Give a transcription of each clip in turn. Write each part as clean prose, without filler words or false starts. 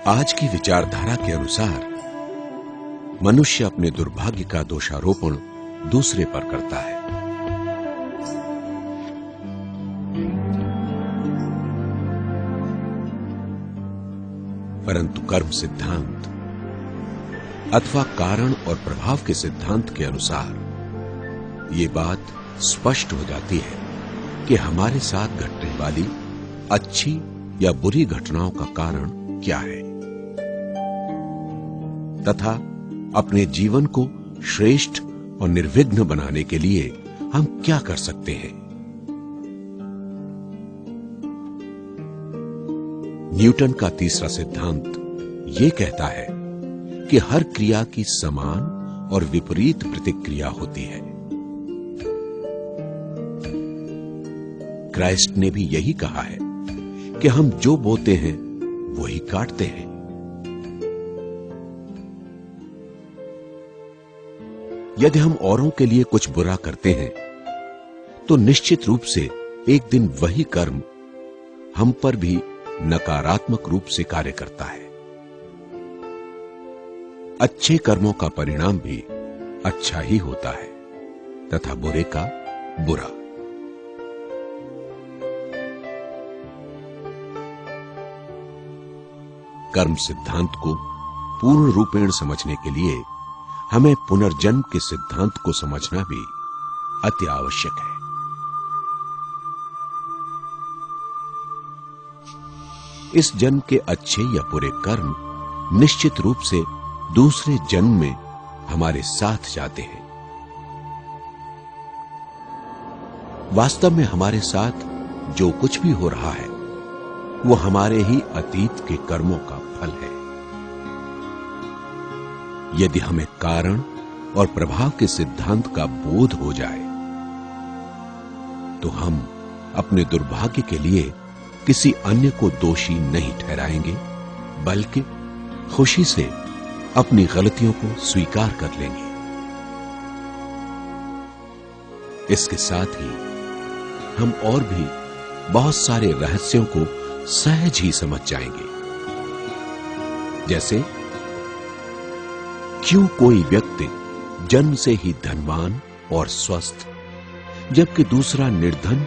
आज की विचारधारा के अनुसार मनुष्य अपने दुर्भाग्य का दोषारोपण दूसरे पर करता है। परंतु कर्म सिद्धांत अथवा कारण और प्रभाव के सिद्धांत के अनुसार ये बात स्पष्ट हो जाती है कि हमारे साथ घटने वाली अच्छी या बुरी घटनाओं का कारण क्या है तथा अपने जीवन को श्रेष्ठ और निर्विघ्न बनाने के लिए हम क्या कर सकते हैं। न्यूटन का तीसरा सिद्धांत यह कहता है कि हर क्रिया की समान और विपरीत प्रतिक्रिया होती है। क्राइस्ट ने भी यही कहा है कि हम जो बोते हैं वही काटते हैं। यदि हम औरों के लिए कुछ बुरा करते हैं तो निश्चित रूप से एक दिन वही कर्म हम पर भी नकारात्मक रूप से कार्य करता है। अच्छे कर्मों का परिणाम भी अच्छा ही होता है तथा बुरे का बुरा। कर्म सिद्धांत को पूर्ण रूपेण समझने के लिए हमें पुनर्जन्म के सिद्धांत को समझना भी अति आवश्यक है। इस जन्म के अच्छे या बुरे कर्म निश्चित रूप से दूसरे जन्म में हमारे साथ जाते हैं। वास्तव में हमारे साथ जो कुछ भी हो रहा है वो हमारे ही अतीत के कर्मों का फल है। यदि हमें कारण और प्रभाव के सिद्धांत का बोध हो जाए तो हम अपने दुर्भाग्य के लिए किसी अन्य को दोषी नहीं ठहराएंगे, बल्कि खुशी से अपनी गलतियों को स्वीकार कर लेंगे। इसके साथ ही हम और भी बहुत सारे रहस्यों को सहज ही समझ जाएंगे। जैसे क्यों कोई व्यक्ति जन्म से ही धनवान और स्वस्थ जबकि दूसरा निर्धन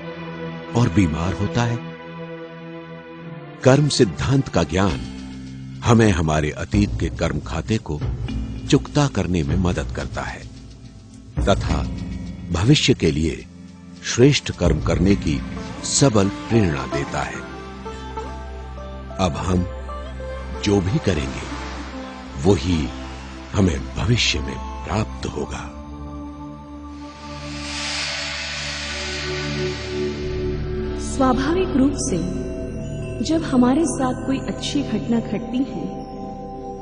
और बीमार होता है। कर्म सिद्धांत का ज्ञान हमें हमारे अतीत के कर्म खाते को चुकता करने में मदद करता है तथा भविष्य के लिए श्रेष्ठ कर्म करने की सबल प्रेरणा देता है। अब हम जो भी करेंगे वही हमें भविष्य में प्राप्त होगा। स्वाभाविक रूप से जब हमारे साथ कोई अच्छी घटना घटती है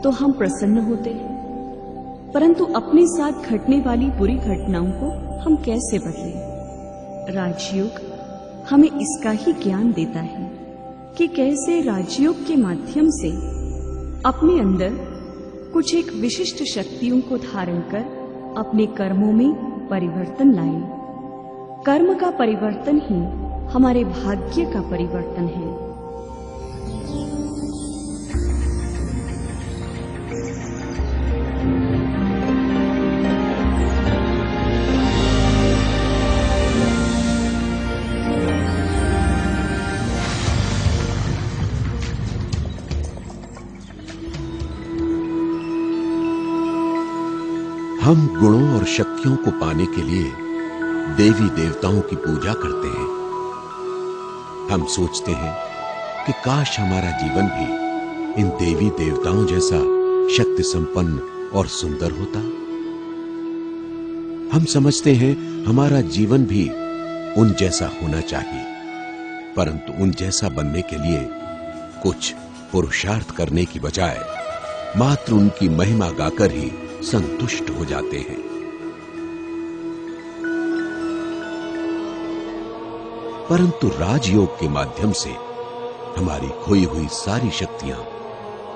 तो हम प्रसन्न होते हैं, परंतु अपने साथ घटने वाली बुरी घटनाओं को हम कैसे बदलें? राजयोग हमें इसका ही ज्ञान देता है कि कैसे राजयोग के माध्यम से अपने अंदर कुछ एक विशिष्ट शक्तियों को धारण कर अपने कर्मों में परिवर्तन लाए। कर्म का परिवर्तन ही हमारे भाग्य का परिवर्तन है। हम गुणों और शक्तियों को पाने के लिए देवी देवताओं की पूजा करते हैं। हम सोचते हैं कि काश हमारा जीवन भी इन देवी देवताओं जैसा शक्ति संपन्न और सुंदर होता। हम समझते हैं हमारा जीवन भी उन जैसा होना चाहिए, परंतु उन जैसा बनने के लिए कुछ पुरुषार्थ करने की बजाय मात्र उनकी महिमा गाकर ही संतुष्ट हो जाते हैं। परंतु राजयोग के माध्यम से हमारी खोई हुई सारी शक्तियां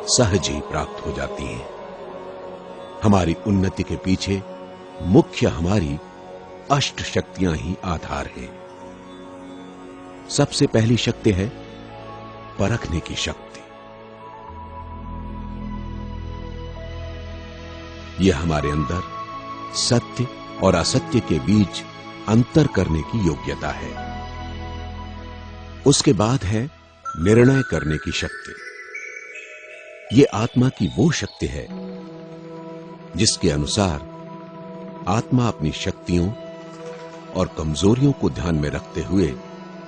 सहज ही प्राप्त हो जाती हैं। हमारी उन्नति के पीछे मुख्य हमारी अष्ट शक्तियां ही आधार है। सबसे पहली शक्ति है परखने की शक्ति। यह हमारे अंदर सत्य और असत्य के बीच अंतर करने की योग्यता है। उसके बाद है निर्णय करने की शक्ति। यह आत्मा की वो शक्ति है जिसके अनुसार आत्मा अपनी शक्तियों और कमजोरियों को ध्यान में रखते हुए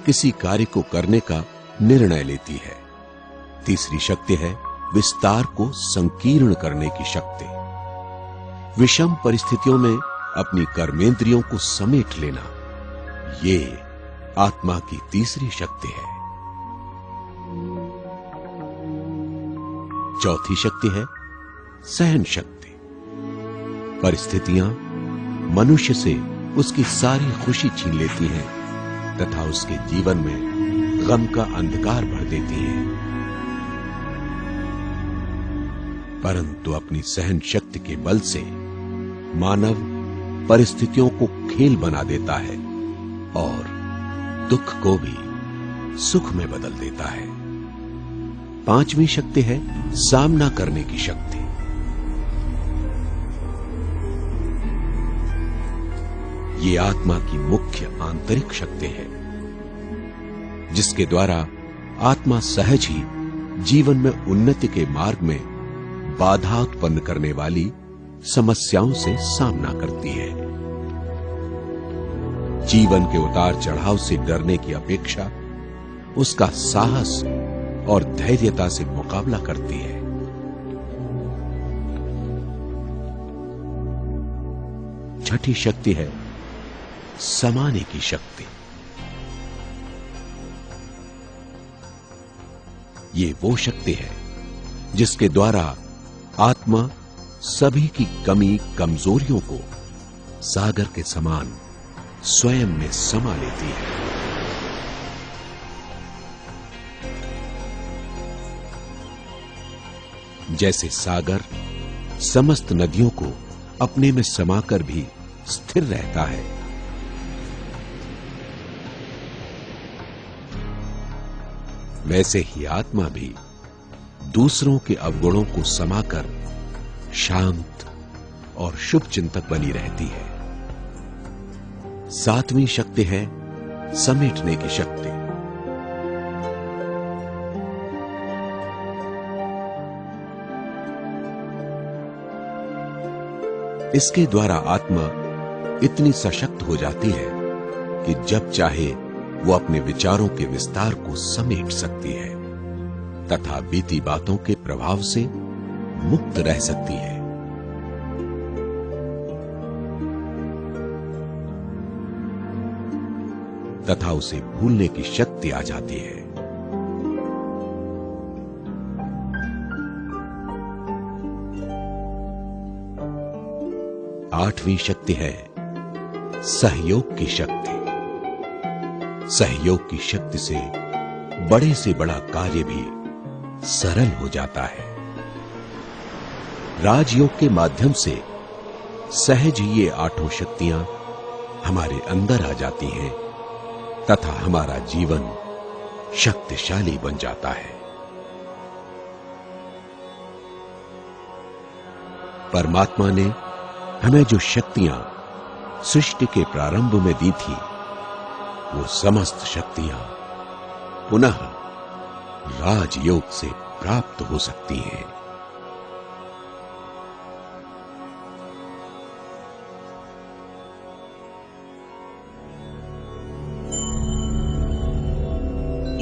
किसी कार्य को करने का निर्णय लेती है। तीसरी शक्ति है विस्तार को संकीर्ण करने की शक्ति। विषम परिस्थितियों में अपनी कर्मेंद्रियों को समेट लेना, ये आत्मा की तीसरी शक्ति है। चौथी शक्ति है सहन शक्ति। परिस्थितियां मनुष्य से उसकी सारी खुशी छीन लेती हैं तथा उसके जीवन में गम का अंधकार भर देती हैं, परंतु अपनी सहन शक्ति के बल से मानव परिस्थितियों को खेल बना देता है और दुख को भी सुख में बदल देता है। पांचवी शक्ति है सामना करने की शक्ति। ये आत्मा की मुख्य आंतरिक शक्ति है जिसके द्वारा आत्मा सहज ही जीवन में उन्नति के मार्ग में बाधा उत्पन्न करने वाली समस्याओं से सामना करती है। जीवन के उतार चढ़ाव से डरने की अपेक्षा उसका साहस और धैर्यता से मुकाबला करती है। छठी शक्ति है समाने की शक्ति। ये वो शक्ति है जिसके द्वारा आत्मा सभी की कमी कमजोरियों को सागर के समान स्वयं में समा लेती है। जैसे सागर समस्त नदियों को अपने में समाकर भी स्थिर रहता है, वैसे ही आत्मा भी दूसरों के अवगुणों को समाकर शांत और शुभ चिंतक बनी रहती है। सातवीं शक्ति है समेटने की शक्ति। इसके द्वारा आत्मा इतनी सशक्त हो जाती है कि जब चाहे वो अपने विचारों के विस्तार को समेट सकती है तथा बीती बातों के प्रभाव से मुक्त रह सकती है। तथा उसे भूलने की शक्ति आ जाती है। आठवीं शक्ति है सहयोग की शक्ति। सहयोग की शक्ति से बड़ा कार्य भी सरल हो जाता है। राजयोग के माध्यम से सहज ही ये आठों शक्तियां हमारे अंदर आ जाती हैं तथा हमारा जीवन शक्तिशाली बन जाता है। परमात्मा ने हमें जो शक्तियां सृष्टि के प्रारंभ में दी थी, वो समस्त शक्तियां पुनः राजयोग से प्राप्त हो सकती हैं।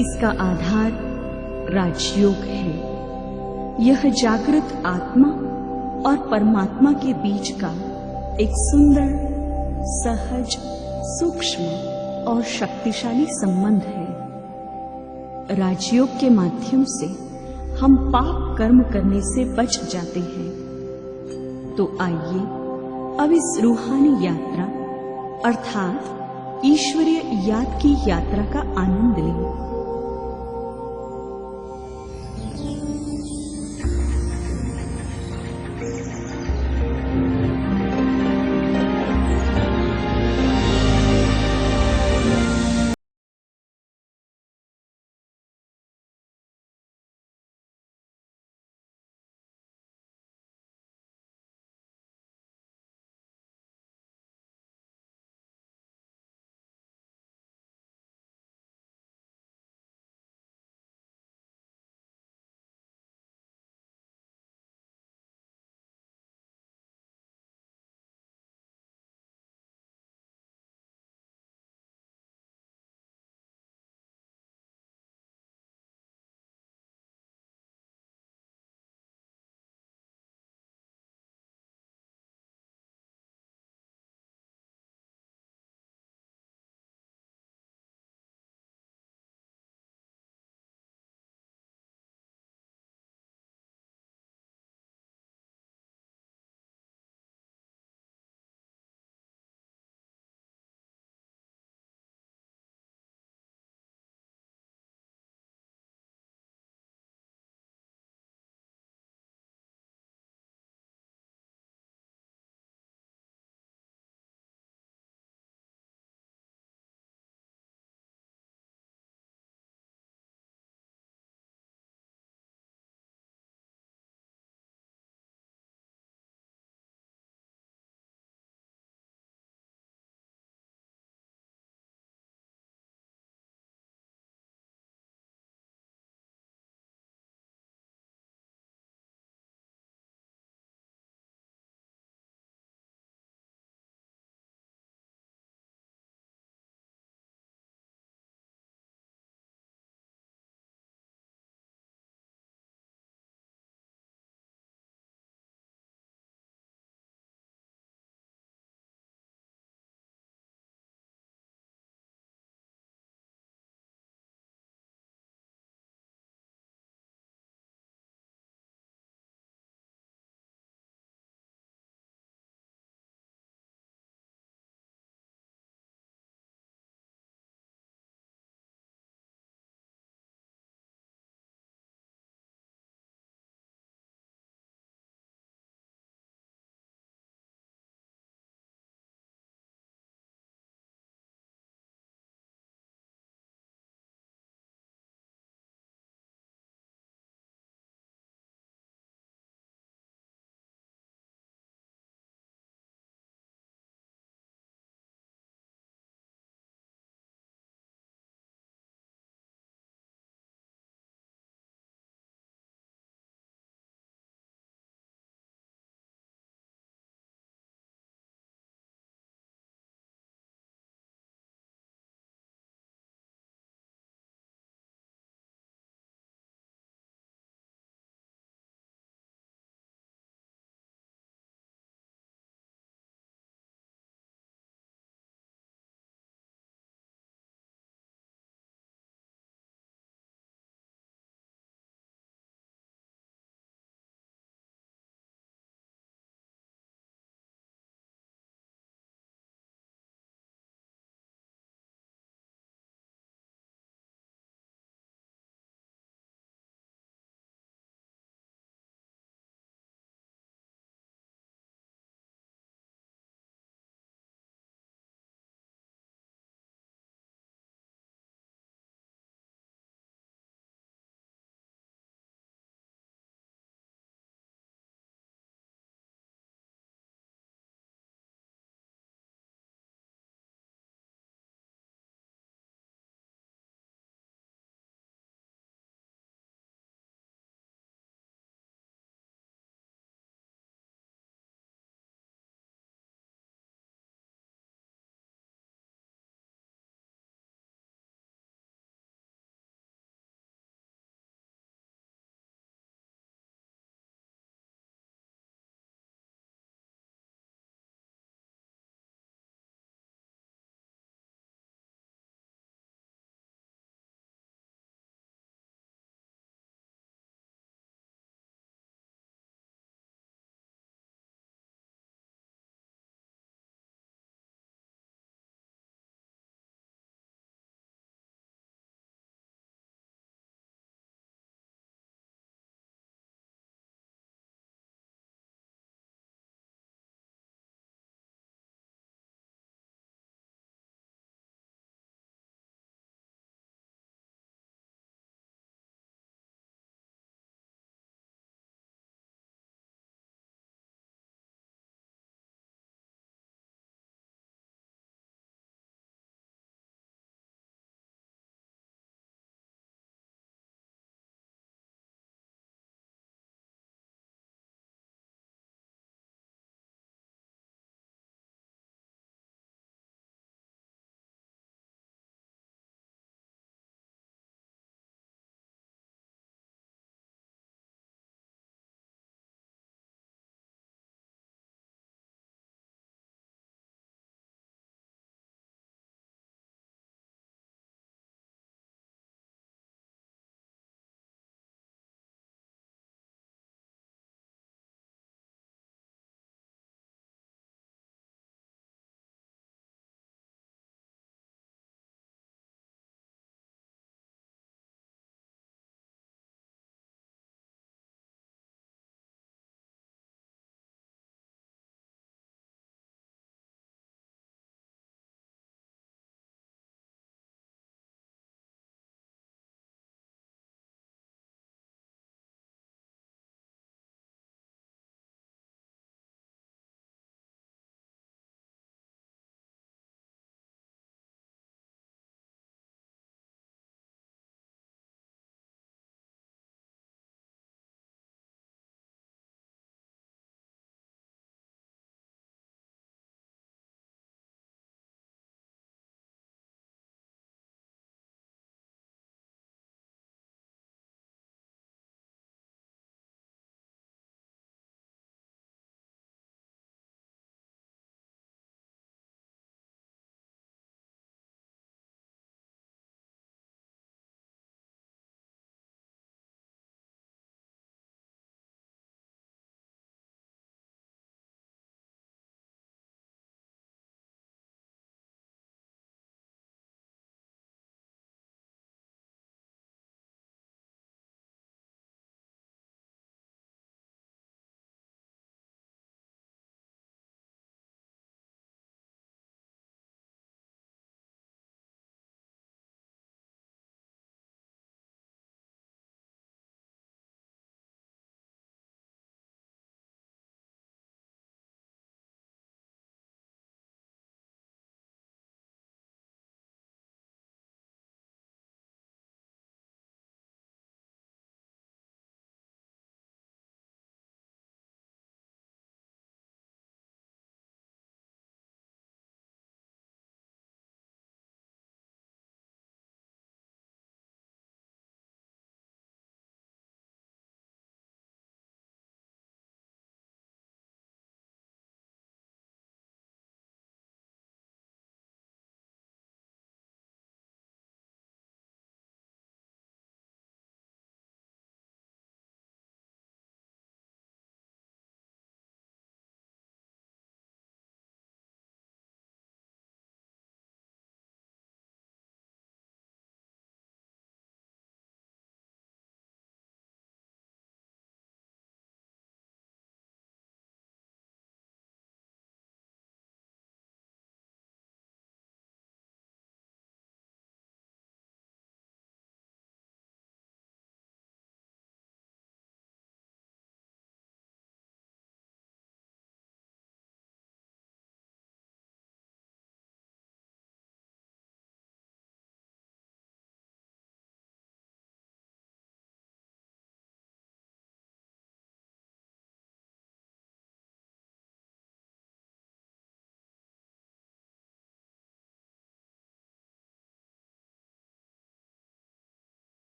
इसका आधार राजयोग है। यह जागृत आत्मा और परमात्मा के बीच का एक सुंदर, सहज, सूक्ष्म और शक्तिशाली संबंध है। राजयोग के माध्यम से हम पाप कर्म करने से बच जाते हैं। तो आइए अब इस रूहानी यात्रा अर्थात ईश्वरीय याद की यात्रा का आनंद